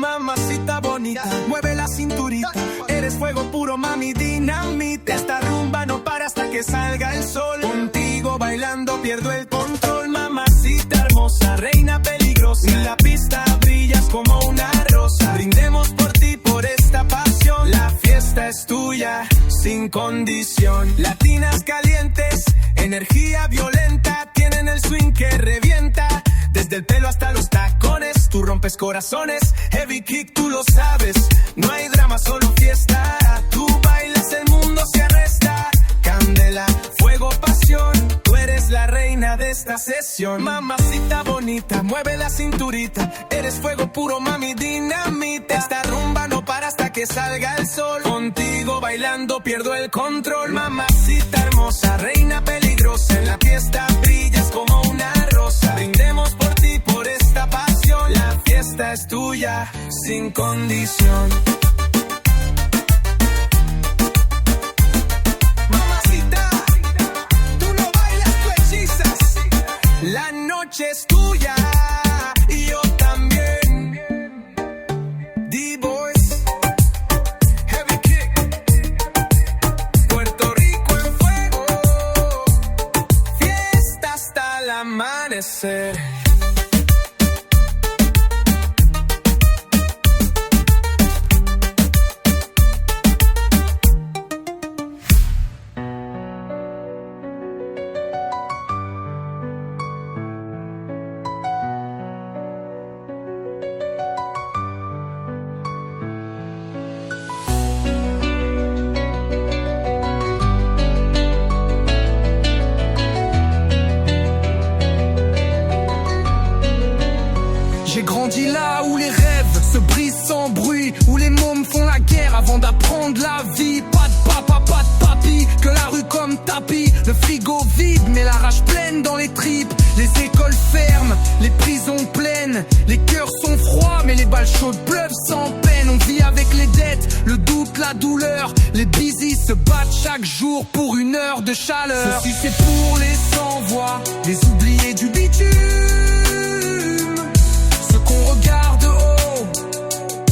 Mamacita bonita, mueve la cinturita. Eres fuego puro, mami, dinamita. Esta rumba no para hasta que salga el sol. Contigo bailando pierdo el control. Mamacita hermosa, reina peligrosa. En la pista brillas como una rosa. Brindemos por ti, por esta pasión. La fiesta es tuya, sin condición. Latinas calientes, energía violenta. Tienen el swing que revienta. Desde el pelo hasta los tacones, tú rompes corazones. Heavy kick, tú lo sabes. No hay drama, solo fiesta. Tú bailas, el mundo se arresta. Candela, fuego, pasión. Tú eres la reina de esta sesión. Mamacita bonita, mueve la cinturita. Eres fuego puro, mami, dinamita. Esta rumba no para hasta que salga el sol. Contigo bailando pierdo el control. Mamacita hermosa, reina peligrosa. En la fiesta brillas como una rosa. Brindemos por ti, por esta pasión. La fiesta es tuya, sin condición. Mamacita, tú no bailas, tú hechizas. La noche es tuya y yo también. D-Boys, Heavy Kick, Puerto Rico en fuego. Fiesta hasta el amanecer. J'ai grandi là où les rêves se brisent sans bruit, où les mômes font la guerre avant d'apprendre la vie. Pas de papa, pas de papy, que la rue comme tapis. Le frigo vide mais la rage pleine dans les tripes. Les écoles ferment, les prisons pleines. Les cœurs sont froids mais les balles chaudes pleuvent sans peine. On vit avec les dettes, le doute, la douleur. Les busy se battent chaque jour pour une heure de chaleur. Ceci c'est pour les sans-voix, les oubliés du bitume. On regarde haut,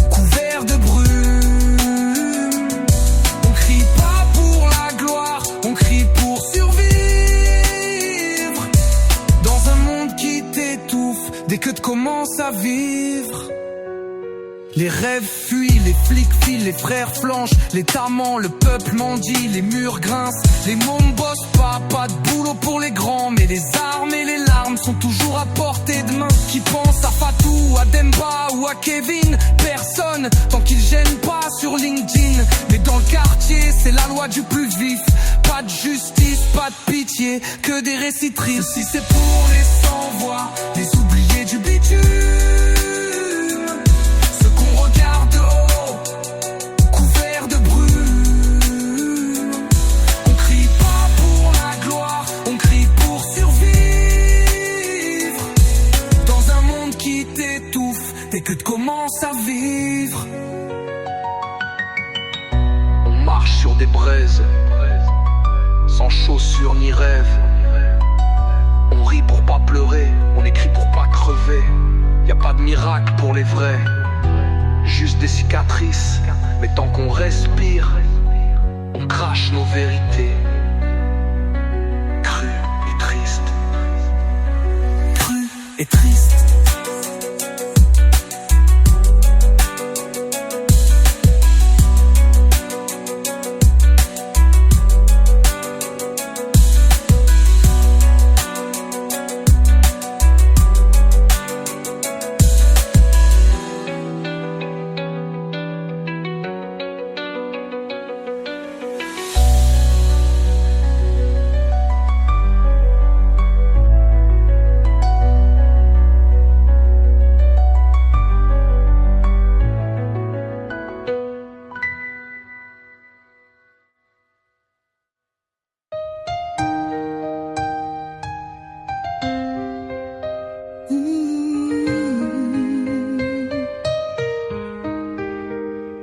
couvert de brume. On crie pas pour la gloire, on crie pour survivre. Dans un monde qui t'étouffe, dès que tu commences à vivre. Les rêves fuient, les flics filent, les frères flanchent. Les tamans, le peuple mendie, les murs grincent. Les mômes bossent pas de boulot pour les grands. Mais les armes et les larmes sont toujours à portée de main. Qui pense à Fatou, à Demba ou à Kevin? Personne, tant qu'ils gênent pas sur LinkedIn. Mais dans le quartier, c'est la loi du plus vif. Pas de justice, pas de pitié, que des récits tristes. Ceci c'est pour les sans-voix, les oubliés du bitume. Regarde haut, couvert de brume. On crie pas pour la gloire, on crie pour survivre. Dans un monde qui t'étouffe, dès que tu commences à vivre. On marche sur des braises, sans chaussures ni rêve. On rit pour pas pleurer, on écrit pour pas crever. Y a pas de miracle pour les vrais. Juste des cicatrices, mais tant qu'on respire, on crache nos vérités. Crues et tristes. Crues et tristes.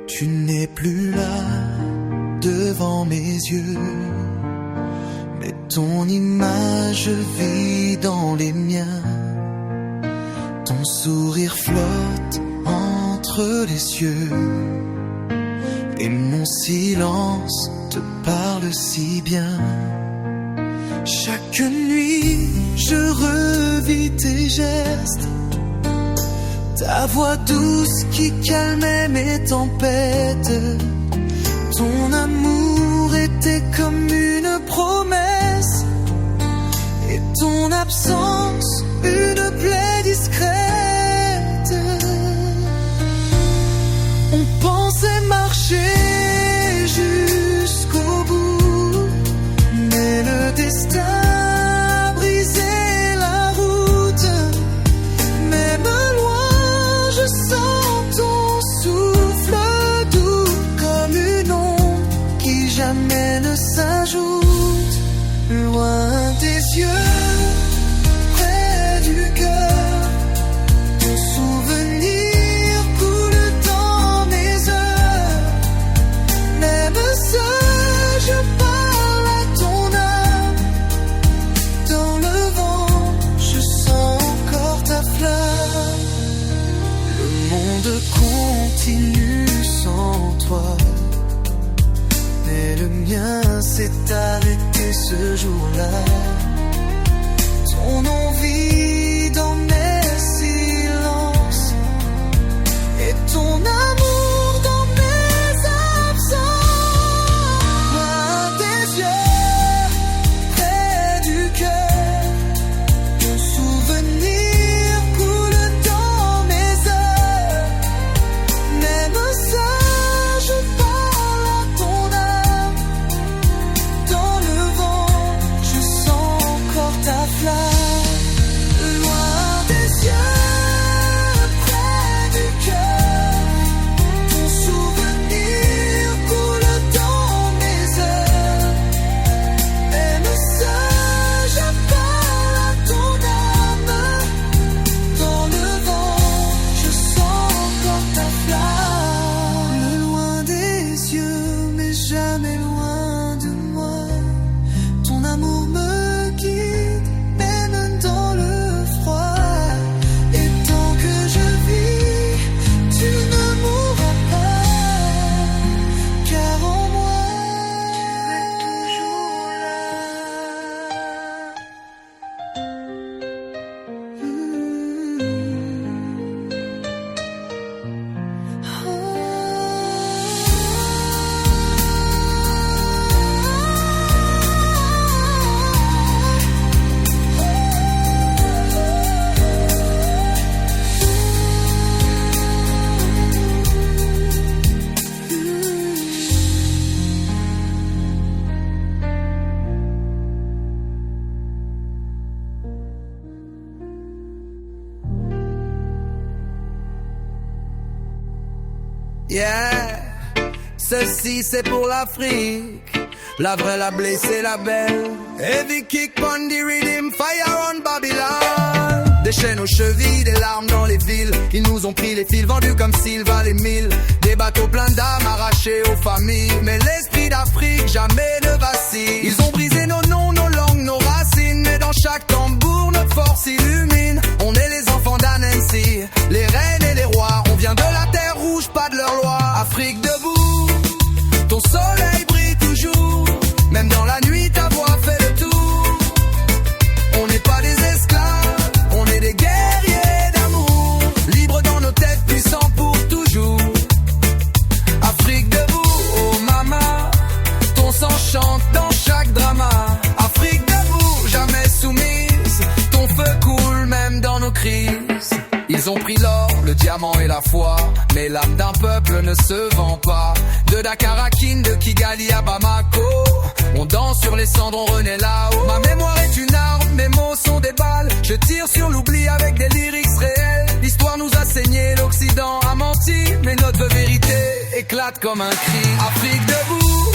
Tu n'es plus là devant mes yeux, mais ton image vit dans les miens. Ton sourire flotte entre entre les cieux. Et mon silence te parle si bien. Chaque nuit, je revis tes gestes, ta voix douce qui calmait mes tempêtes. Ton amour était comme une promesse, et ton absence une plaie discrète. On pensait marcher jusqu'au bout, mais le destin brisait la route. Même loin, je sens ton souffle doux, comme une ombre qui jamais ne s'ajoute. Loin des yeux, près du cœur, ton souvenir coule dans mes heures. Même seul, je parle à ton âme. Dans le vent, je sens encore ta flamme. Le monde continue sans toi, mais le mien s'est arrêté ce jour-là. Ton envie dans mes silences, et ton amour dans mes absences. Loin des yeux, près du cœur, ton souvenir coule dans mes heures. Même seul, je parle à ton âme. Dans le vent, je sens encore ta flamme. Loin des yeux, près du cœur, ton souvenir coule dans mes heures. Même seul, je parle à ton âme. Dans le vent, je sens encore ta flamme. Loin des yeux, mais jamais loin de moi. Ton amour me guide, même dans le froid. Et tant que je vis, tu ne mourras pas, car en moi, tu es toujours Yeah, ceci c'est pour l'Afrique, la vraie, la blessée, la belle. Heavy kick on the rhythm, fire on Babylon. Des chaînes aux chevilles, des larmes dans les villes. Ils nous ont pris les fils, vendus comme s'ils valaient 1000. Des bateaux pleins d'âmes arrachés aux familles. Mais l'esprit d'Afrique jamais ne vacille. Ils ont brisé nos noms, nos langues, nos racines. Mais dans chaque tambour, notre force illumine. On est les enfants d'Annecy, les reines et les rois. On vient de la terre rouge, pas de leur loi. Afrique debout, ton soleil brille toujours. Même dans la nuit, ta voix fait le tour. On n'est pas des esclaves, on est des guerriers d'amour. Libres dans nos têtes, puissants pour toujours. Afrique debout, oh mama, ton sang chante dans chaque drama. Afrique debout, jamais soumise, ton feu coule même dans nos crises. Ils ont pris l'or, le diamant et la foi, mais l'âme d'un peuple ne se vend pas. De Dakar à Kin, de Kigali à Bamako, on danse sur les cendres, on renaît là-haut. Ma mémoire est une arme, mes mots sont des balles. Je tire sur l'oubli avec des lyrics réels. L'histoire nous a saigné, l'Occident a menti, mais notre vérité éclate comme un cri. Afrique debout,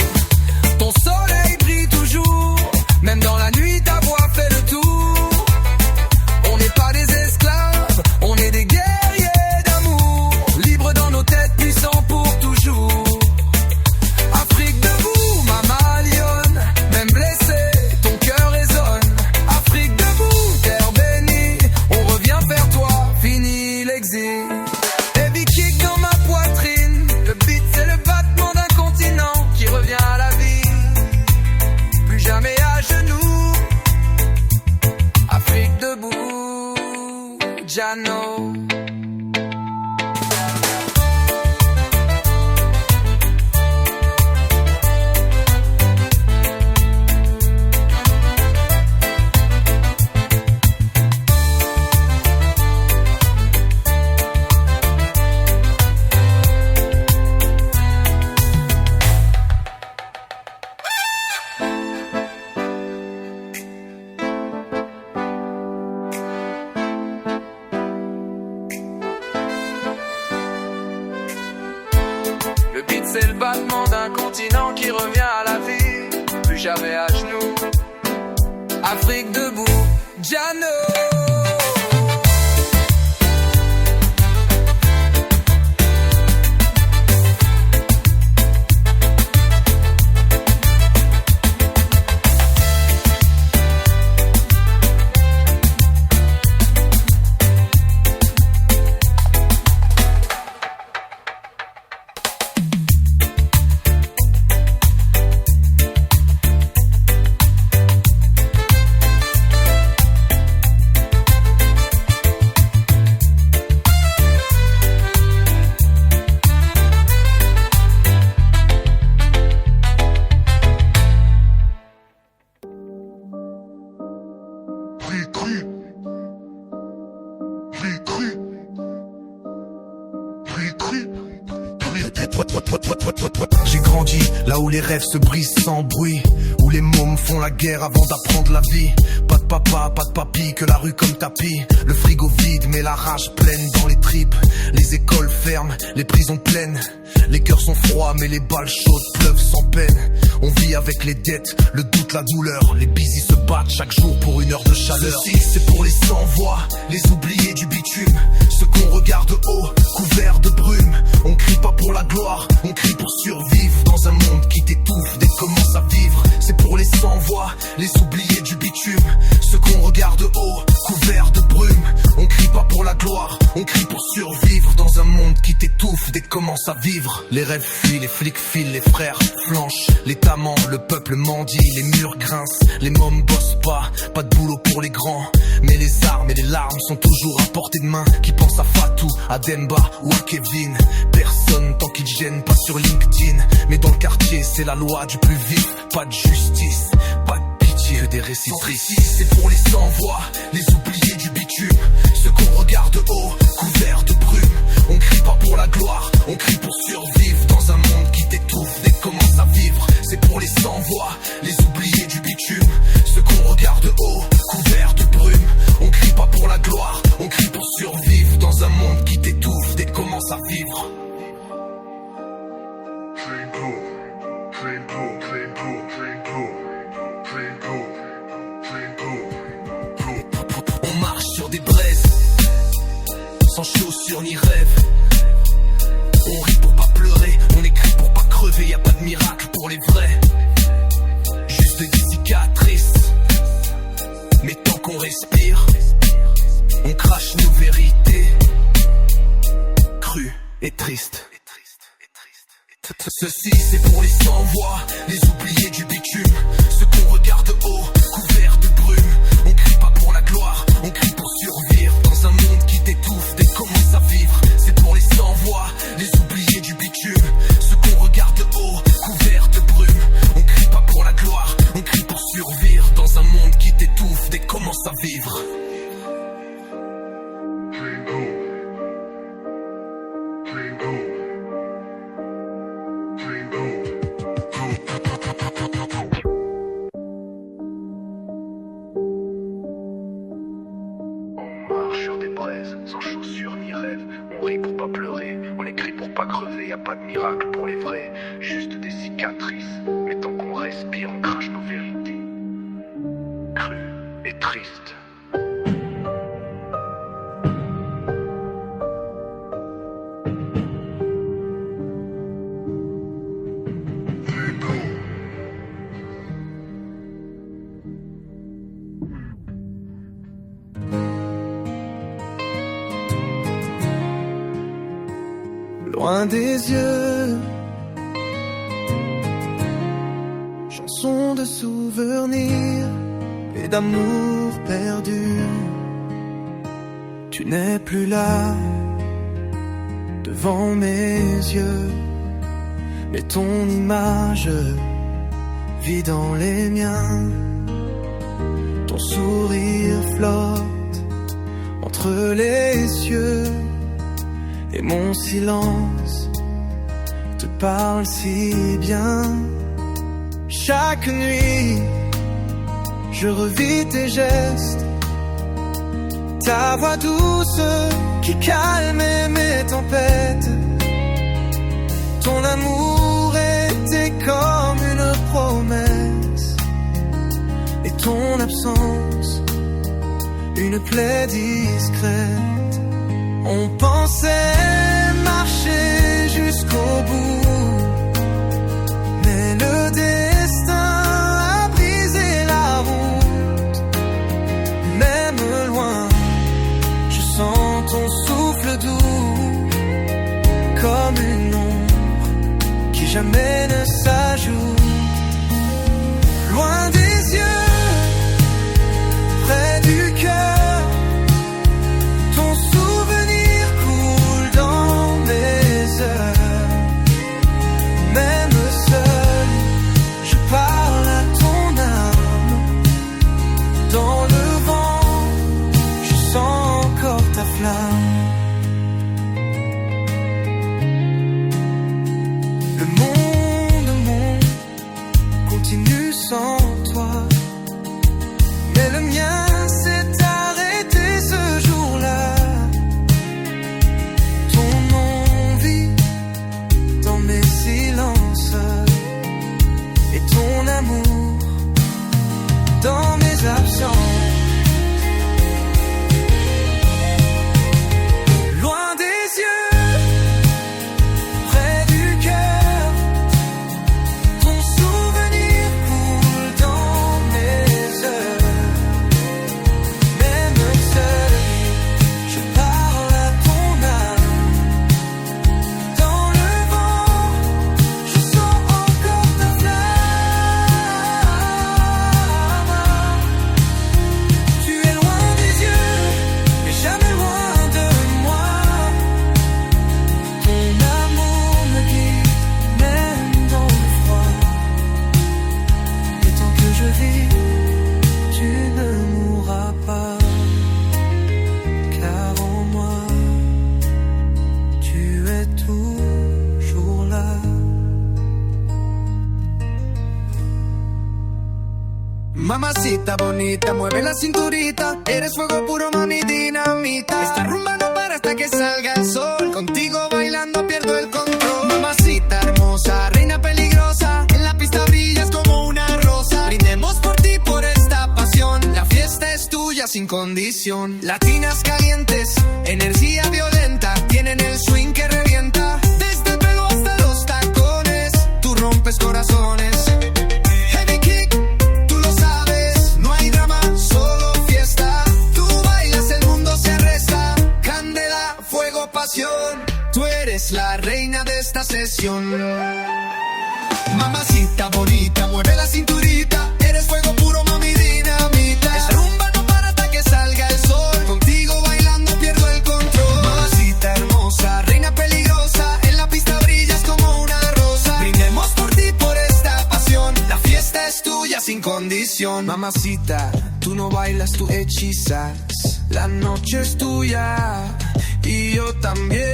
ton soleil brille toujours. Même dans la nuit, ta voix fait le tour. On n'est pas des esclaves, on est des guerriers d'amour. Libres dans nos têtes, puissants pour toujours. Afrique debout, maman lionne. Même blessé, ton cœur résonne. Afrique debout, terre bénie. On revient vers toi, fini l'exil. Heavy kick dans ma c'est le battement d'un continent qui revient à la vie. Plus jamais à genoux, Afrique debout, Jano. J'ai grandi là où les rêves se brisent sans bruit, où les mômes font la guerre avant d'apprendre la vie. Pas de papa, pas de papy, que la rue comme tapis. Le frigo vide mais la rage pleine dans les tripes. Les écoles ferment, les prisons pleines. Les cœurs sont froids mais les balles chaudes pleuvent sans peine. On vit avec les dettes, le doute, la douleur. Les busy se battent chaque jour pour une heure de chaleur. Ceci c'est pour les sans-voix, les oubliés du bitume. Ceux qu'on regarde haut, couverts de brume. On crie pas pour la gloire, on crie pour survivre. Dans un monde qui t'étouffe dès que commence à vivre. C'est pour les sans-voix, les oubliés du bitume. Ceux qu'on regarde haut, couverts de brume. On crie pas pour la gloire, on crie pour survivre. Dans un monde qui t'étouffe dès que commence à vivre. Les rêves fuient, les flics filent, les frères flanchent. L'État ment, le peuple mendie, les murs grincent. Les mômes bossent pas de boulot pour les grands. Mais les armes et les larmes sont toujours à portée de main. Qui pense à Fatou, à Demba ou à Kevin. Personne tant qu'ils gênent pas sur LinkedIn. Mais dans le quartier c'est la loi du plus vif. Pas de justice, pas de pitié, que des récits tristes. C'est pour les sans-voix, les oubliés du bitume. Ceux qu'on regarde haut, couverts de brume. On crie pas pour la gloire, on crie pour survivre. Dans un monde qui t'étouffe dès que commence à vivre. C'est pour les sans-voix, les oubliés du bitume. Ceux qu'on regarde haut, couverts de brume. On crie pas pour la gloire, on crie pour survivre. Dans un monde qui t'étouffe dès que commence à vivre. On marche sur des braises, sans chaussures ni rêve. On rit pour pas pleurer, on écrit pour pas crever. Y a pas de miracle pour les vrais, juste des cicatrices. Mais tant qu'on respire, on crache nos vérités, crues et tristes. Ceci c'est pour les sans-voix, les oubliés du bitume. Ceux qu'on regarde haut, couverts de brume. On crie pas pour la gloire, on crie pour survivre. Dans un monde qui t'étouffe dès que commence à vivre. C'est pour les sans-voix, les oubliés du bitume. Ceux qu'on regarde haut, couverts de brume. On crie pas pour la gloire, on crie pour survivre. Dans un monde qui t'étouffe dès que commence à vivre. Sans chaussures ni rêve, on rit pour pas pleurer, on écrit pour pas crever. Y a pas de miracle pour les vrais, juste des cicatrices. Mais tant qu'on respire, on crache nos vérités, crues et tristes. Loin des yeux, chanson de souvenirs et d'amour perdu. Tu n'es plus là, devant mes yeux, mais ton image vit dans les miens. Ton sourire flotte entre les cieux. Et mon silence te parle si bien. Chaque nuit, je revis tes gestes, ta voix douce qui calmait mes tempêtes, ton amour plaie discrète. On pensait marcher jusqu'au bout, mais le destin a brisé la route. Même loin, je sens ton souffle doux, comme une ombre qui jamais ne s'ajoute. Loin des yeux, près du cœur, ton souvenir coule dans mes heures. Même seul, je parle à ton âme. Dans le vent, je sens encore ta flamme. Le monde continue sans toi, mais le mien s'est arrêté ce jour-là. Ton nom vit dans mes silences et ton amour dans mes absences. Loin des yeux, près du cœur, ton souvenir coule dans mes heures. Même seul, je parle à ton âme. Dans le vent, je sens encore ta flamme. Tu es loin des yeux, mais jamais loin de moi. Ton amour me guide, même dans le froid. Et tant que je vis, tu ne mourras pas. Car en moi, tu es toujours là. Mamacita bonita, mueve la cinturita. Eres fuego puro, mami, dinamita. Esta rumba no para hasta que salga el sol. Contigo bailando pierdo el control. Mamacita hermosa, reina peligrosa. En la pista brillas como una rosa. Brindemos por ti, por esta pasión. La fiesta es tuya sin condición. Latinas calientes, energía violenta. Tienen el swing que revienta. Desde el pelo hasta los tacones, tú rompes corazones. Heavy kick, tú lo sabes, no hay drama, solo fiesta. Tú bailas, el mundo se arresta. Candela, fuego, pasión. Tú eres la reina de esta sesión. Mamacita bonita, mueve la cinturita. Eres fuego puro, mami, dinamita. Esta rumba no para hasta que salga el sol. Contigo bailando pierdo el control. Mamacita hermosa, reina peligrosa. En la pista brillas como una rosa. Brindemos por ti, por esta pasión. La fiesta es tuya sin condición. Mamacita, tú no bailas, tú hechizas. La noche es tuya y yo también.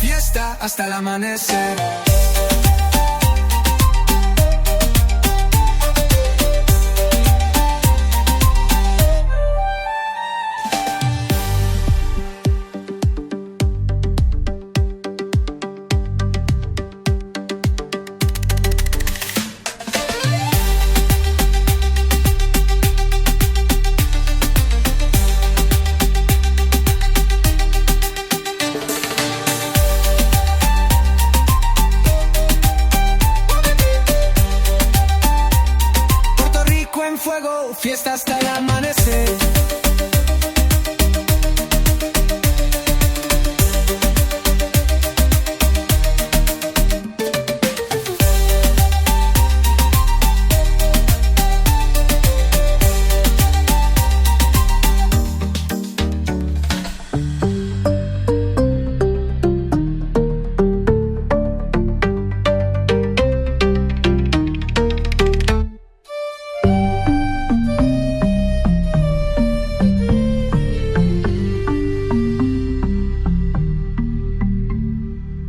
Fiesta hasta el amanecer. Puerto Rico en fuego, fiesta hasta el amanecer.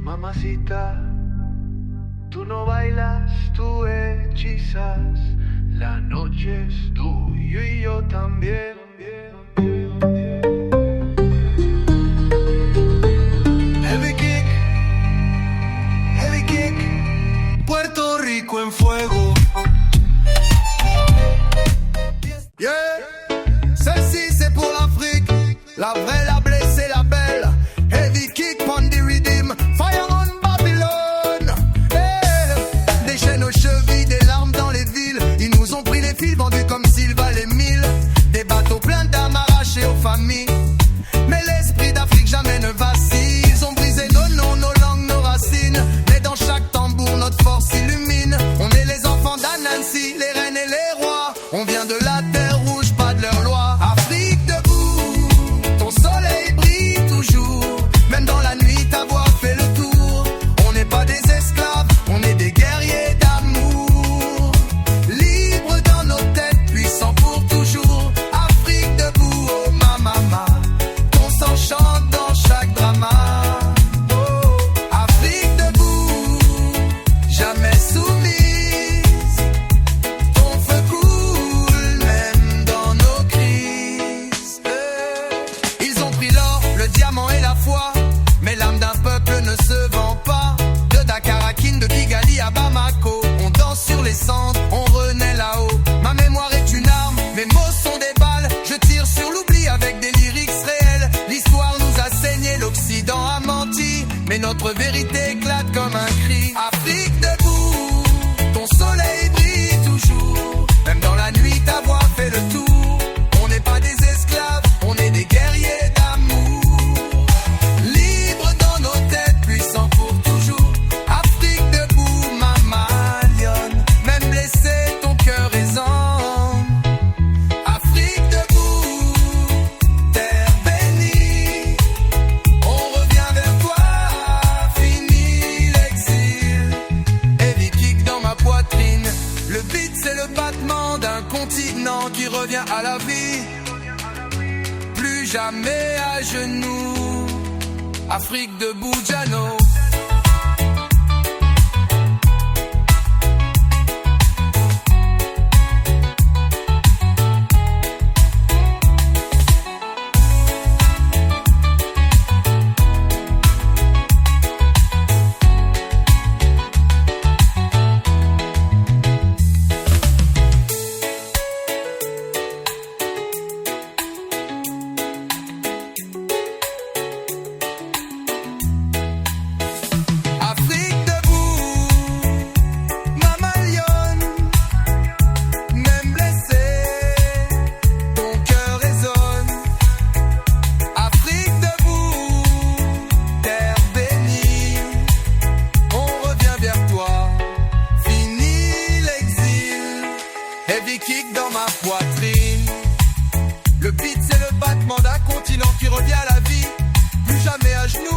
Mamacita, tú no bailas, tú hechizas. La noche es tuya y yo también. Heavy kick, des fils vendus comme s'ils valaient 1000. Des bateaux pleins d'âmes arrachés aux familles. Mais l'esprit d'Afrique jamais ne vacille. Ils ont brisé nos noms, nos langues, nos racines. Mais dans chaque tambour, notre force illumine. On est les enfants d'Anansi, les reines et les rois. On vient de la terre rouge, pas de leur loi. Afrique debout, ton soleil brille toujours. Même dans la nuit, ta voix fait le tour. On n'est pas des esclaves, on est des guerriers d'amour. Libres dans nos têtes, puissants pour toujours. Afrique debout, oh ma mama. Ton sang chante dans chaque drama. Oh, Afrique debout, jamais soumise. Ton feu coule même dans nos crises. Ils ont pris l'or, le diamant et la foi. Mais l'âme d'un peuple ne se vend pas. De Dakar à Kin, de Kigali à Bamako. On danse sur les cendres, on renaît là-haut. Ma mémoire est une arme, mes mots sont des balles. Je tire sur l'oubli avec des lyrics réels. L'histoire nous a saigné, l'Occident a menti. Mais notre vérité éclate comme un cri. Afrique debout, ton soleil brille toujours. Même dans la nuit, ta voix fait le tour. On n'est pas des esclaves, on est des guerriers d'amour. Libres dans nos têtes, puissants pour toujours. Afrique debout, maman lionne. Même blessé, ton cœur résonne. Afrique debout, terre bénie. On revient vers toi, fini l'exil. Heavy kick dans ma poitrine. Le beat c'est le battement d'un continent qui revient à la vie. Plus jamais à genoux. Afrique debout, Jano. Afrique debout, maman lionne. Même blessé, ton cœur résonne. Afrique debout, terre bénie. On revient vers toi, fini l'exil. Heavy kick dans ma poitrine. Le beat c'est le battement d'un continent qui revient à la vie. Plus jamais à genoux.